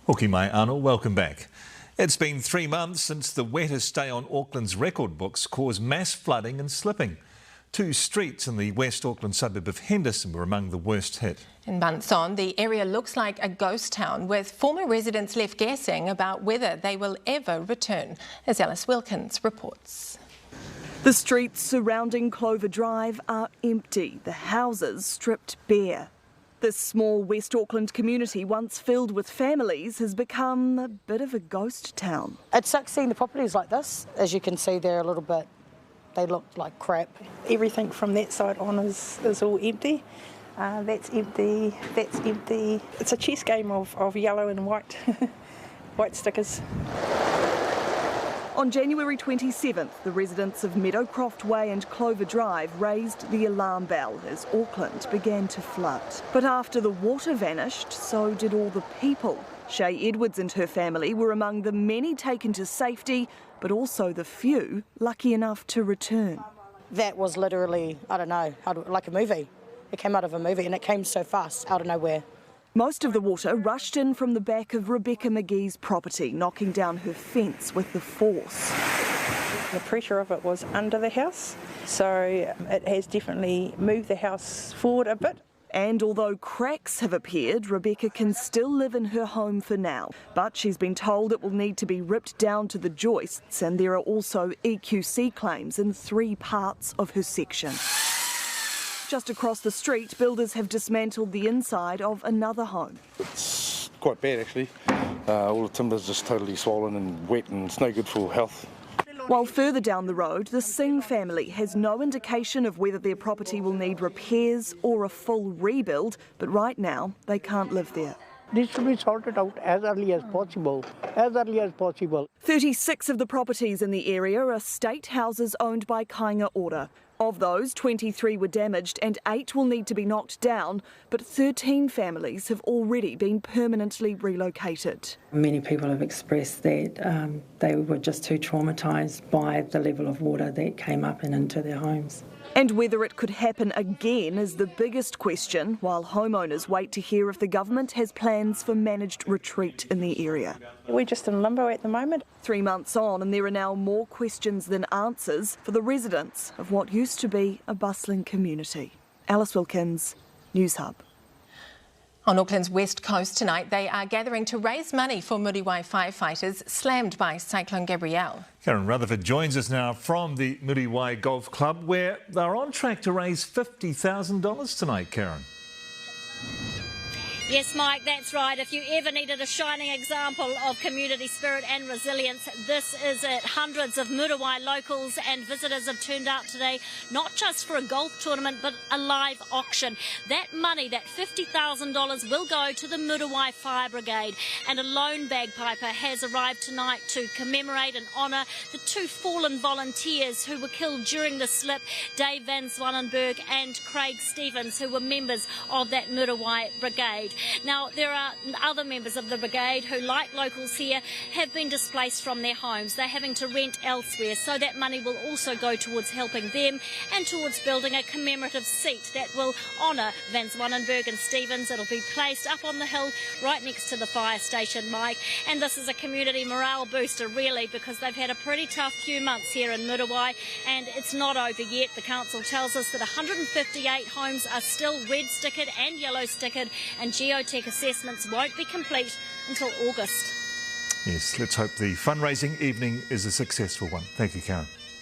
Hoki mai Arnold, welcome back. It's been 3 months since the wettest day on Auckland's record books caused mass flooding and slipping. 2 streets in the West Auckland suburb of Henderson were among the worst hit. In months on, the area looks like a ghost town, with former residents left guessing about whether they will ever return, as Alice Wilkins reports. The streets surrounding Clover Drive are empty, the houses stripped bare. This small West Auckland community, once filled with families, has become a bit of a ghost town. It sucks seeing the properties like this. As you can see, they're a little bit, they look like crap. Everything from that side on is all empty. That's empty, that's empty. It's a chess game of yellow and white, white stickers. On January 27th, the residents of Meadowcroft Way and Clover Drive raised the alarm bell as Auckland began to flood. But after the water vanished, so did all the people. Shay Edwards and her family were among the many taken to safety, but also the few lucky enough to return. That was literally, I don't know, like a movie. It came out of a movie and it came so fast, out of nowhere. Most of the water rushed in from the back of Rebecca McGee's property, knocking down her fence with the force. The pressure of it was under the house, so it has definitely moved the house forward a bit. And although cracks have appeared, Rebecca can still live in her home for now. But she's been told it will need to be ripped down to the joists, and there are also EQC claims in 3 parts of her section. Just across the street, builders have dismantled the inside of another home. It's quite bad actually. All the timber's just totally swollen and wet and it's no good for health. While further down the road, the Singh family has no indication of whether their property will need repairs or a full rebuild, but right now they can't live there. This should be sorted out as early as possible, 36 of the properties in the area are state houses owned by Kainga Order. Of those, 23 were damaged and 8 will need to be knocked down, but 13 families have already been permanently relocated. Many people have expressed that they were just too traumatised by the level of water that came up and into their homes. And whether it could happen again is the biggest question, while homeowners wait to hear if the government has plans for managed retreat in the area. We're just in limbo at the moment. 3 months on, and there are now more questions than answers for the residents of what used to be a bustling community. Alice Wilkins, Newshub. On Auckland's west coast tonight, they are gathering to raise money for Muriwai firefighters slammed by Cyclone Gabrielle. Karen Rutherford joins us now from the Muriwai Golf Club, where they're on track to raise $50,000 tonight, Karen. Yes, Mike, that's right. If you ever needed a shining example of community spirit and resilience, this is it. Hundreds of Muriwai locals and visitors have turned out today, not just for a golf tournament, but a live auction. That money, that $50,000, will go to the Muriwai Fire Brigade. And a lone bagpiper has arrived tonight to commemorate and honour the 2 fallen volunteers who were killed during the slip, Dave Van Zwanenberg and Craig Stevens, who were members of that Muriwai Brigade. Now, there are other members of the brigade who, like locals here, have been displaced from their homes. They're having to rent elsewhere, so that money will also go towards helping them and towards building a commemorative seat that will honour Van Zwanenberg and Stevens. It'll be placed up on the hill right next to the fire station, Mike. And this is a community morale booster, really, because they've had a pretty tough few months here in Muriwai, and it's not over yet. The council tells us that 158 homes are still red-stickered and yellow-stickered, and geotech assessments won't be complete until August. Yes, let's hope the fundraising evening is a successful one. Thank you, Karen.